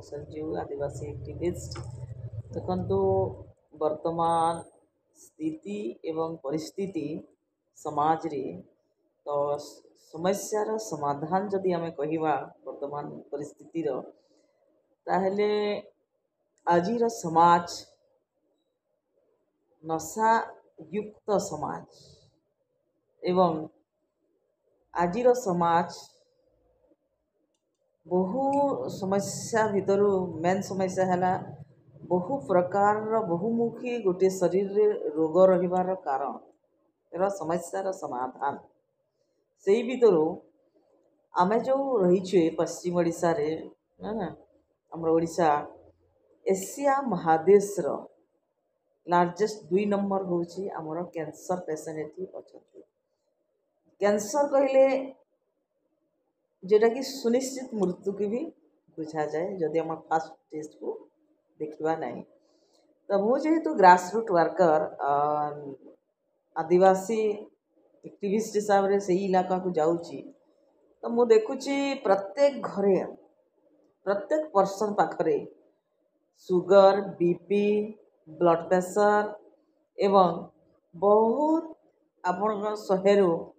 संजीव आदिवासी activist देखु वर्तमान स्थिति एवं परिस्थिति समाज रे तो समस्यार समाधान जदि आम कहवा वर्तमान परिस्थितिर ताहले आजिर समाज नशा युक्त समाज एवं आजिर समाज बहु समस्या भितर मेन समस्या है बहु प्रकार बहुमुखी गोटे शरीर रे रोग रहिबार कारण एरा समस्यार समाधान से भितर आमे जो रहीचे पश्चिम ओडिशा रे ना हमर ओडिशा एशिया महादेश रो लार्जेस्ट 2 नंबर होची हमर कैंसर पेशेंट एठी अछथि। कैंसर कहले जेटा कि सुनिश्चित मृत्यु की भी बुझा जाए जदि हम फास्ट टेस्ट को देखा नहीं। तो मुझे तो ग्रासरूट वर्कर आदिवासी एक्टिविस्ट हिसाब से सही इलाका को जाऊँगी तो मु देखुची प्रत्येक घरे प्रत्येक पर्सन पाखरे सुगर बीपी ब्लड प्रेशर एवं बहुत आपण 100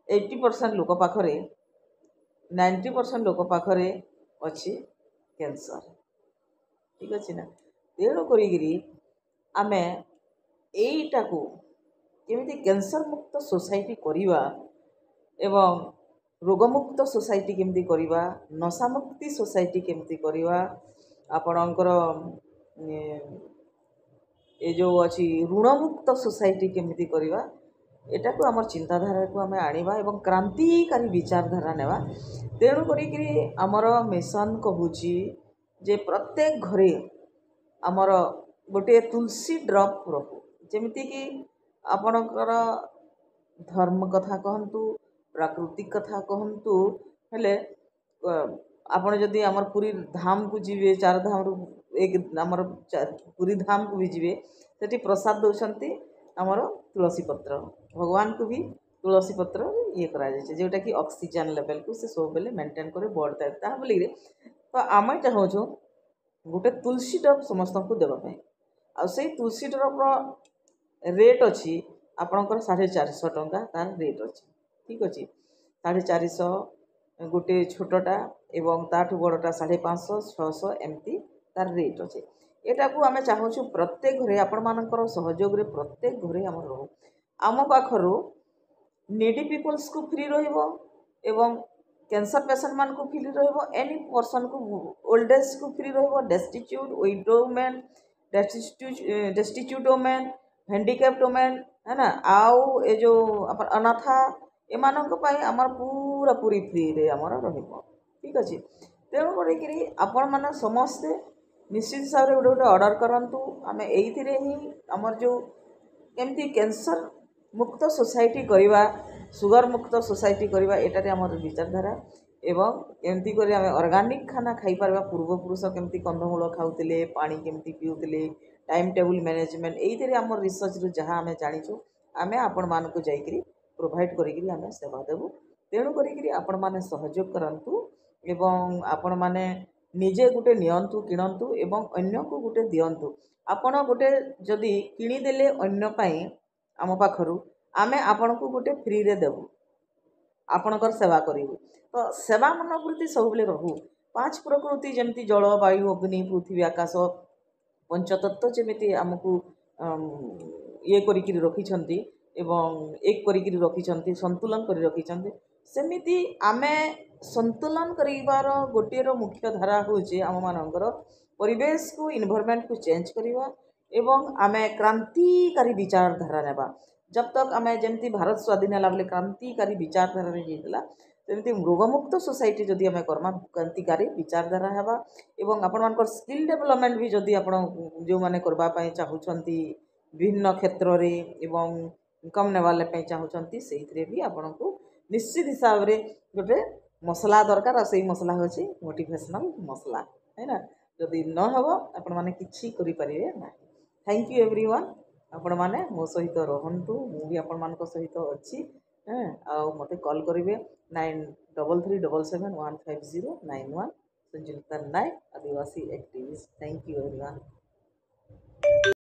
80% लोक पाखरे 90% लोक पाखरे अच्छी कैंसर ठीक अच्छे ना तेणु करी आमे एटा को केमिति कैंसर मुक्त सोसाइटी करिवा एवं रोगमुक्त सोसाइटी केमिति करिवा नशा मुक्ति सोसाइटी केमिति करिवा आपणकर ए जो अच्छी ऋण मुक्त सोसाइटी केमिति करिवा एटा को हमर चिंताधारा को आमे आनिबा एवं क्रांतिकारी विचारधारा नेवा। तेणु करी आमर मिशन कहूची जे प्रत्येक घरे आमर गोटे तुलसी ड्रप रहू जेमिति कि आपणकर धर्म कथा कहतु प्राकृतिक कथा कहतु हेले आपण जदि आमर पुरी धाम को जीवे 4 धाम रु एक आमर पुरी धाम को भी जीवे सेठी प्रसाद दौरान आमर तुलसी पत्र भगवान को भी तुलसी पत्र ये करा जाए जोटा कि ऑक्सीजन लेवल को से सब बेले मेंटेन करे बढ़ता है बोली तो आम चाहूँ गोटे तुलसी ड्रप समस्त को देवाई आ से तुलसी ड्रप रेट अच्छी आपणकर 450 टंका तार रेट अच्छी ठीक अच्छे 450 गोटे छोटा एवं ताठू बड़टा 550 600 एमती तार रेट अच्छे एटा को आम चाहूँ प्रत्येक घरे आपण मानकर सहयोग रे प्रत्येक घरे आम रहू आम पाखर नीडी पीपल्स को फ्री रहिबो एवं कैंसर पेशेंट मान को फ्री रहिबो एनी पर्सन को ओल्ड एज को फ्री रहिबो destitute window women destitute women handicapped women है ना आउ ए जो अपन अनाथा एमानक पई हमर पूरा पूरी फ्री रे हमर रहिबो ठीक अछि। तेणु करी आपण माने समस्ते निश्चित हिसाब रे गोटे ऑर्डर करंतु आमे एइथिरे ही हमर जो केमती कैंसर मुक्त सोसाइटी करवा सुगर मुक्त सोसाइटी करवा एटारे हमर विचारधारा एवं केमती करी आमे ऑर्गेनिक खाना खाई परबा पूर्वपुरुष केमती कंदमूल खाउतिले पानी केमती पिउतिले टाइम टेबल मैनेजमेंट एइथिरे हमर रिसर्च रु जहाँ आमे जानिछु आमे आपण मान को जाइकरी प्रोवाइड करिकरी आमे सेवा देबु। तेणु करिकरी आपण माने सहयोग करंतु एवं आपण माने निजे गुटे नियंतु किणंतु एवं अन्य को गुटे दियंतु आपण गुटे जदि किणी देले अन्य पई आम पाखरु आमे आपण को गोटे फ्री रे देबु आपणकर सेवा करिबु तो सेवा मनोवृत्ति सब बेले रहू 5 प्रकृति जेमती जल वायु अग्नि पृथ्वी आकाश पंचतत्व जेमिति हमकु ये करिकरी रखिछंती एवं एक करिकरी रखिछंती संतुलन करि रखिछंती सेमिति आमे संतुलन करिवार गोटेर मुख्य धारा होचे आम मानकर परिवेश को इन्वायरमेंट को चेंज करिवा एवं आमे क्रांतिकारी विचारधारा नेबा जब तक आम जमी भारत स्वाधीन है बोले क्रांतिकारी विचारधारा होता सेमती रोगमुक्त सोसाइटी जदि आम करमा क्रांतिकारी विचारधारा हेबा एवं आपण स्किल डेवलपमेंट भी जदि आपण जो माने करबा पई चाहउछंती विभिन्न क्षेत्र रे एवं इनकम नेवाले पई चाहउछंती सेइथरे भी आपण को निश्चित हिसाब रे गोटे मसला दरकार आ सेई मसला होची मोटिवेशनल मसला है ना जदि न हबो आपण माने किछि करि परिबे ना। थैंक यू एवरीवन आपण माने मो सहित रहंतु मु भी आपण मान सहित अच्छी आ मते कॉल करेंगे 9337715091 सुचिंतन नायक, आदिवासी एक्टिविस्ट। Thank you everyone.